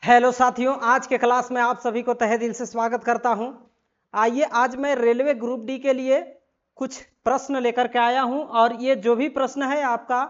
Hello साथियों, आज के क्लास में आप सभी को तहे दिल से स्वागत करता हूं। आइए आज मैं रेलवे ग्रुप डी के लिए कुछ प्रश्न लेकर के आया हूं और ये जो भी प्रश्न है आपका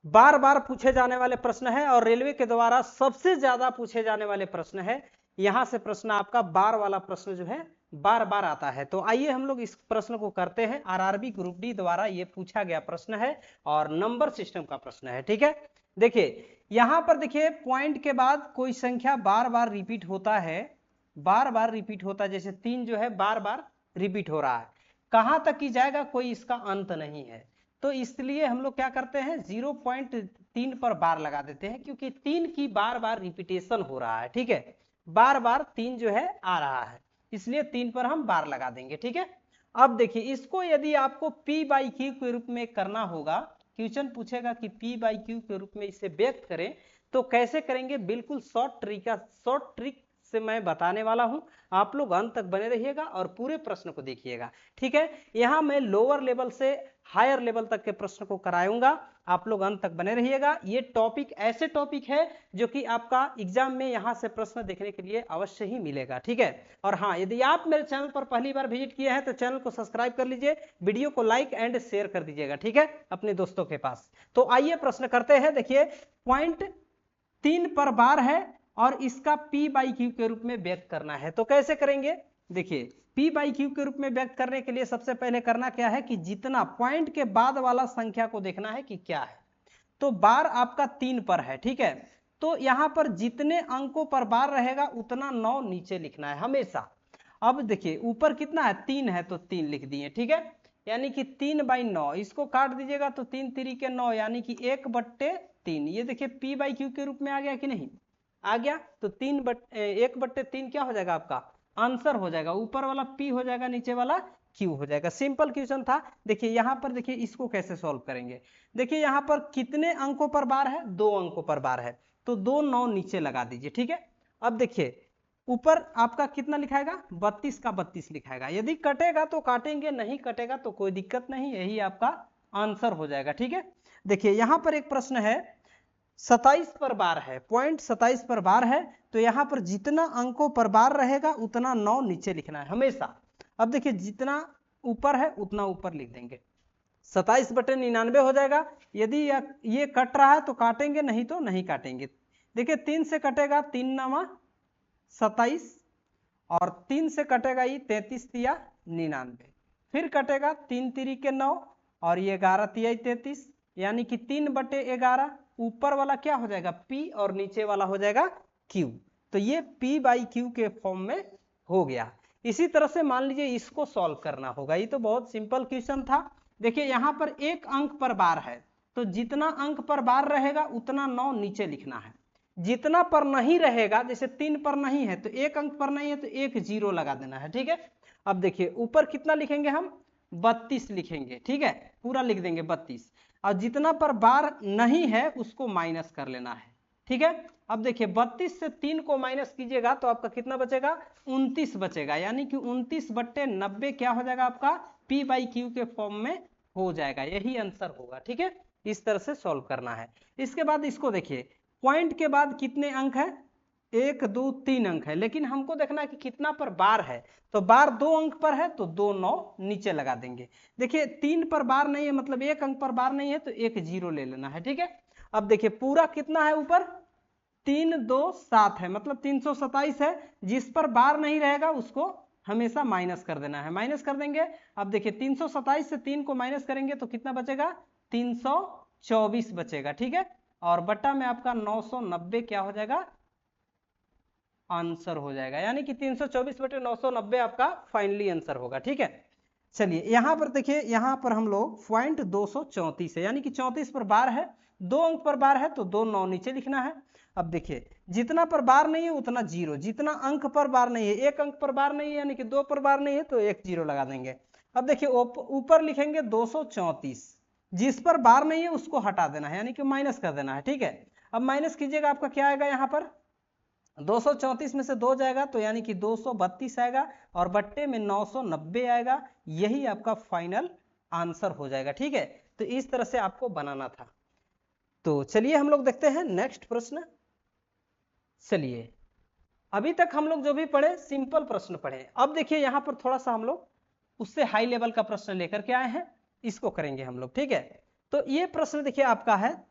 बार बार पूछे जाने वाले प्रश्न है और रेलवे के द्वारा सबसे ज्यादा पूछे जाने वाले प्रश्न है। यहां से प्रश्न आपका बार वाला प्रश्न जो है बार बार आता है। तो आइए हम लोग इस प्रश्न को करते हैं। आरआरबी ग्रुप डी द्वारा ये पूछा गया प्रश्न है और नंबर सिस्टम का प्रश्न है। ठीक है, देखिए यहां पर देखिए पॉइंट के बाद कोई संख्या बार बार रिपीट होता है, बार बार रिपीट होता है। जैसे 3 जो है बार बार रिपीट हो रहा है, कहां तक की जाएगा कोई इसका अंत नहीं है। तो इसलिए हम लोग क्या करते हैं 0.3 पर बार लगा देते हैं, क्योंकि 3 की बार बार रिपीटेशन हो रहा है। ठीक है, बार बार 3 जो है आ रहा है, इसलिए 3 पर हम बार लगा देंगे। ठीक है, अब देखिए इसको यदि आपको P/Q के रूप में करना होगा, क्वेश्चन पूछेगा कि P/Q के रूप में इसे व्यक्त करें तो कैसे करेंगे, बिल्कुल शॉर्ट ट्रिक से मैं बताने वाला हूं। आप लोग अंत तक बने रहिएगा और पूरे प्रश्न को देखिएगा। ठीक है, यहां मैं लोअर लेवल से हायर लेवल तक के प्रश्न को कराऊंगा, आप लोग अंत तक बने रहिएगा। ये टॉपिक ऐसे टॉपिक है जो कि आपका एग्जाम में यहां से प्रश्न देखने के लिए अवश्य ही मिलेगा। ठीक है, और हाँ, यदि आप मेरे चैनल पर पहली बार विजिट किए हैं तो चैनल को सब्सक्राइब कर लीजिए, वीडियो को लाइक एंड शेयर कर दीजिएगा। ठीक है, अपने दोस्तों के पास। तो आइए प्रश्न करते हैं। देखिए पॉइंट 3 पर बार है और इसका P/Q के रूप में व्यक्त करना है, तो कैसे करेंगे। देखिए P/Q के रूप में व्यक्त करने के लिए सबसे पहले करना क्या है कि जितना पॉइंट के बाद वाला संख्या को देखना है कि क्या है। तो बार आपका 3 पर है। ठीक है, तो यहां पर जितने अंकों पर बार रहेगा उतना 9 नीचे लिखना है हमेशा। अब देखिए ऊपर कितना है 3 है तो 3 लिख दिए। ठीक है, यानी कि 3/9, इसको काट दीजिएगा तो 3 3 9 यानी कि 1/3। ये देखिए P/Q के रूप में आ गया कि नहीं, आ गया। तो 1/3 क्या हो जाएगा आपका आंसर हो जाएगा। ऊपर वाला P हो जाएगा, नीचे वाला Q हो जाएगा। सिंपल क्वेश्चन था। देखिए यहां पर देखिए इसको कैसे सॉल्व करेंगे। देखिए यहां पर कितने अंकों पर बार है, 2 अंकों पर बार है, तो 2 9 नीचे लगा दीजिए। ठीक है, अब देखिए ऊपर आपका कितना लिखाएगा 32 का 32 लिखाएगा। यदि कटेगा तो काटेंगे, नहीं कटेगा तो कोई दिक्कत नहीं, यही आपका आंसर हो जाएगा। ठीक है, देखिए यहां पर एक प्रश्न है 27 पर बार है, पॉइंट 27 पर बार है, तो यहां पर जितना अंकों पर बार रहेगा उतना 9 नीचे लिखना है हमेशा। अब देखिए जितना ऊपर है उतना ऊपर लिख देंगे, 27/99 हो जाएगा। यदि ये कट रहा है तो काटेंगे, नहीं तो नहीं काटेंगे। देखिए 3 से कटेगा 3 9 27 और 3 से कटेगा ये 33 तिया 99, फिर कटेगा 3 3 9 और ये 11 तिया 33, यानी कि 3/11। ऊपर वाला क्या हो जाएगा P और नीचे वाला हो जाएगा Q। तो ये P/Q के फॉर्म में हो गया। इसी तरह से मान लीजिए इसको सॉल्व करना होगा। ये तो बहुत सिंपल क्वेश्चन था। देखिए यहां पर 1 अंक पर बार है, तो जितना अंक पर बार रहेगा उतना 9 नीचे लिखना है। जितना पर नहीं रहेगा, जैसे 3 पर नहीं है तो 1 अंक पर नहीं है तो 1 0 लगा देना है। ठीक है, अब देखिए ऊपर कितना लिखेंगे हम 32 लिखेंगे। ठीक है, पूरा लिख देंगे 32, और जितना पर बार नहीं है उसको माइनस कर लेना है। ठीक है, अब देखिए 32 से 3 को माइनस कीजिएगा तो आपका कितना बचेगा 29 बचेगा, यानी कि 29/90 क्या हो जाएगा आपका P/Q के फॉर्म में हो जाएगा, यही आंसर होगा। ठीक है, इस तरह से सॉल्व करना है। इसके बाद इसको देखिए पॉइंट के बाद कितने अंक है 1 2 3 अंक है, लेकिन हमको देखना है कि कितना पर बार है। तो बार 2 अंक पर है तो 2 9 नीचे लगा देंगे। देखिए 3 पर बार नहीं है, मतलब 1 अंक पर बार नहीं है तो 1 0 ले लेना है। ठीक है, अब देखिए पूरा कितना है ऊपर 3 2 7 है, मतलब 327 है। जिस पर बार नहीं रहेगा उसको हमेशा माइनस कर देना है, माइनस कर देंगे। अब देखिए 327 से 3 को माइनस करेंगे तो कितना बचेगा 324 बचेगा। ठीक है, और बट्टा में आपका 990 क्या हो जाएगा आंसर हो जाएगा, यानी कि 324/990 आपका फाइनली आंसर होगा। ठीक है, चलिए यहां पर देखिए, यहां पर हम लोग पॉइंट 234 है, यानी कि 34 पर बार है, 2 अंक पर बार है तो 2 9 नीचे लिखना है। अब देखिए जितना पर बार नहीं है उतना 0, जितना अंक पर बार नहीं है, 1 अंक पर बार नहीं है यानी कि 2 पर बार नहीं है तो 1 0 लगा देंगे। अब देखिए ऊपर लिखेंगे 234, जिस पर बार नहीं है उसको हटा देना है, यानी कि माइनस कर देना है। ठीक है, अब माइनस कीजिएगा, आपका क्या आएगा यहाँ पर 234 में से 2 जाएगा तो यानी कि 232 आएगा और बट्टे में 990 आएगा, यही आपका फाइनल आंसर हो जाएगा। ठीक है, तो इस तरह से आपको बनाना था। तो चलिए हम लोग देखते हैं नेक्स्ट प्रश्न। चलिए अभी तक हम लोग जो भी पढ़े सिंपल प्रश्न पढ़े। अब देखिए यहाँ पर थोड़ा सा हम लोग उससे हाई लेवल का प्रश्न लेकर के आए हैं, इसको करेंगे हम लोग, ठीक है। तो ये प्रश्न देखिए आपका है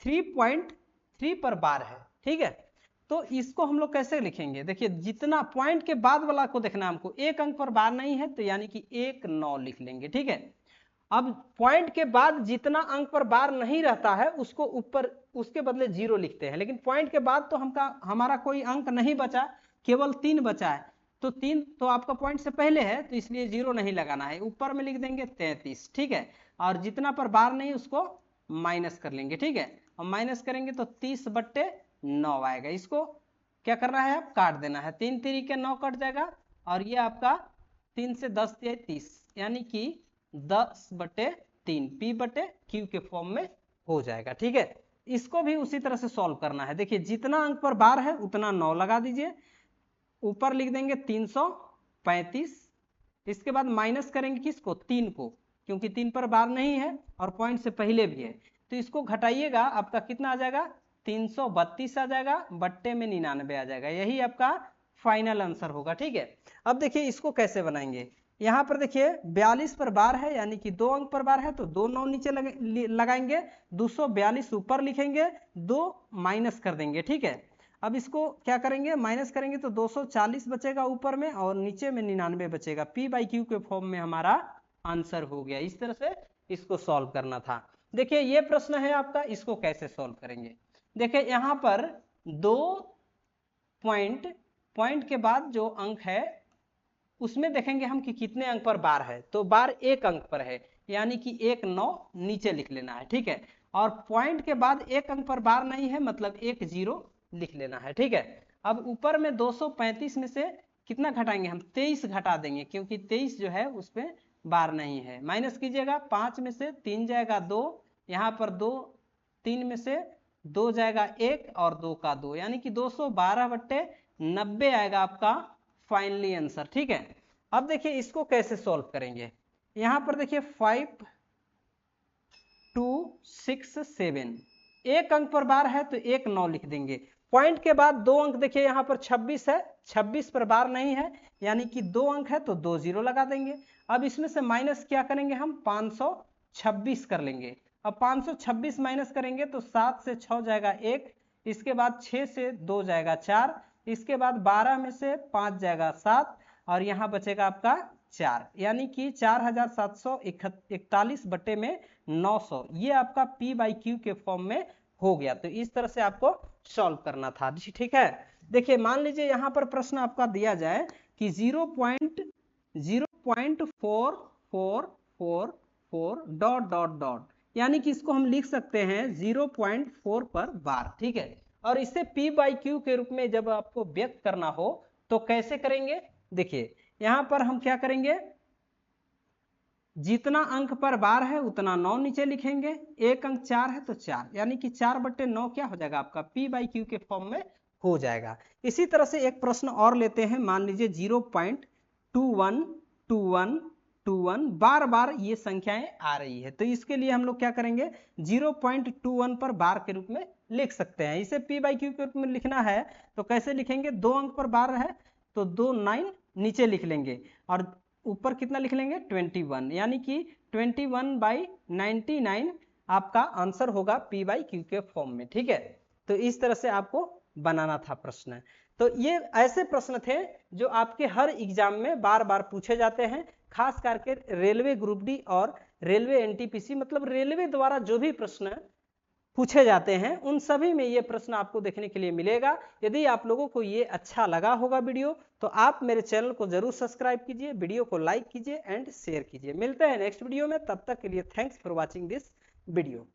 3.3 पर बार है, ठीक है। तो इसको हम लोग कैसे लिखेंगे, देखिए जितना पॉइंट के बाद वाला को देखना हमको, एक अंक पर बार नहीं है तो यानी कि 1 9 लिख लेंगे, ठीक है। अब पॉइंट के बाद जितना अंक पर बार नहीं रहता है उसको ऊपर उसके बदले 0 लिखते हैं, लेकिन पॉइंट के बाद तो हमारा कोई अंक नहीं बचा, केवल 3 बचा है, तो 3 तो आपका पॉइंट से पहले है तो इसलिए 0 नहीं लगाना है, ऊपर में लिख देंगे 33, ठीक है। और जितना पर बार नहीं उसको माइनस कर लेंगे, ठीक है। और माइनस करेंगे तो 30/9 आएगा। इसको क्या करना है, आप काट देना है, 3 3 के 9 कट जाएगा, और ये आपका 3 से 10 दिया 30, यानी कि 10/3 P/Q के फॉर्म में हो जाएगा, ठीक है। इसको भी उसी तरह से सॉल्व करना है। देखिए जितना अंक पर बार है उतना 9 लगा दीजिए, ऊपर लिख देंगे 335, इसके बाद माइनस करेंगे किसको, 3 को, क्योंकि 3 पर बार नहीं है और पॉइंट से पहले भी है, तो इसको घटाइएगा, आपका कितना आ जाएगा, 332 आ जाएगा, बट्टे में 99 आ जाएगा, यही आपका फाइनल आंसर होगा, ठीक है। अब देखिए इसको कैसे बनाएंगे, यहाँ पर देखिए 42 पर बार है, यानी कि 2 अंक पर बार है, तो 2 9 नीचे लगाएंगे, 242 ऊपर लिखेंगे, 2 माइनस कर देंगे, ठीक है। अब इसको क्या करेंगे, माइनस करेंगे तो 240 बचेगा ऊपर में, और नीचे में 99 बचेगा, P/Q के फॉर्म में हमारा आंसर हो गया। इस तरह से इसको सॉल्व करना था। देखिए ये प्रश्न है आपका, इसको कैसे सॉल्व करेंगे, देखिए यहाँ पर 2 पॉइंट के बाद जो अंक है उसमें देखेंगे हम कि कितने अंक पर बार है, तो बार 1 अंक पर है, यानी कि 1 9 नीचे लिख लेना है, ठीक है। और पॉइंट के बाद 1 अंक पर बार नहीं है, मतलब 1 0 लिख लेना है, ठीक है। अब ऊपर में 235 में से कितना घटाएंगे हम, 23 घटा देंगे, क्योंकि 23 जो है उसमें बार नहीं है, माइनस कीजिएगा, 5 में से 3 जाएगा 2, यहाँ पर 2 3 में से 2 जाएगा 1 और 2 का 2, यानी कि 212/90 आएगा आपका फाइनली आंसर, ठीक है। अब देखिए इसको कैसे सॉल्व करेंगे, यहां पर देखिए 5 2 6 7, 1 अंक पर बार है तो 1 9 लिख देंगे, पॉइंट के बाद 2 अंक देखिए यहाँ पर 26 है, 26 पर बार नहीं है, यानी कि 2 अंक है तो 2 0 लगा देंगे। अब इसमें से माइनस क्या करेंगे हम, 526 कर लेंगे। अब 526 माइनस करेंगे तो 7 से 6 जाएगा 1, इसके बाद 6 से 2 जाएगा 4, इसके बाद 12 में से 5 जाएगा 7, और यहाँ बचेगा आपका 4, यानी कि 4741 बटे में 900, ये आपका P/Q के फॉर्म में हो गया। तो इस तरह से आपको सॉल्व करना था, ठीक है। देखिए मान लीजिए यहाँ पर प्रश्न आपका दिया जाए कि 0.0444 डॉट डॉट डॉट, यानी कि इसको हम लिख सकते हैं 0.4 पर बार, ठीक है। और इसे P/Q के रूप में जब आपको व्यक्त करना हो तो कैसे करेंगे, देखिए यहां पर हम क्या करेंगे, जितना अंक पर बार है उतना 9 नीचे लिखेंगे, 1 अंक 4 है तो 4, यानी कि 4/9 क्या हो जाएगा आपका P/Q के फॉर्म में हो जाएगा। इसी तरह से एक प्रश्न और लेते हैं, मान लीजिए 0.212121, बार बार ये संख्याएं आ रही है, तो इसके लिए हम लोग क्या करेंगे, 0.21 पर बार के रूप में लिख सकते हैं। इसे P/Q के रूप में लिखना है तो कैसे लिखेंगे, 2 अंक पर बार है तो 2 9 नीचे लिख लेंगे, और ऊपर कितना लिख लेंगे 21, यानी कि 21/99 आपका आंसर होगा P/Q के फॉर्म में, ठीक है। तो इस तरह से आपको बनाना था प्रश्न। तो ये ऐसे प्रश्न थे जो आपके हर एग्जाम में बार बार पूछे जाते हैं, खास करके रेलवे ग्रुप डी और रेलवे NTPC, मतलब रेलवे द्वारा जो भी प्रश्न पूछे जाते हैं उन सभी में ये प्रश्न आपको देखने के लिए मिलेगा। यदि आप लोगों को ये अच्छा लगा होगा वीडियो, तो आप मेरे चैनल को जरूर सब्सक्राइब कीजिए, वीडियो को लाइक कीजिए एंड शेयर कीजिए। मिलते हैं नेक्स्ट वीडियो में, तब तक के लिए thanks for watching this video.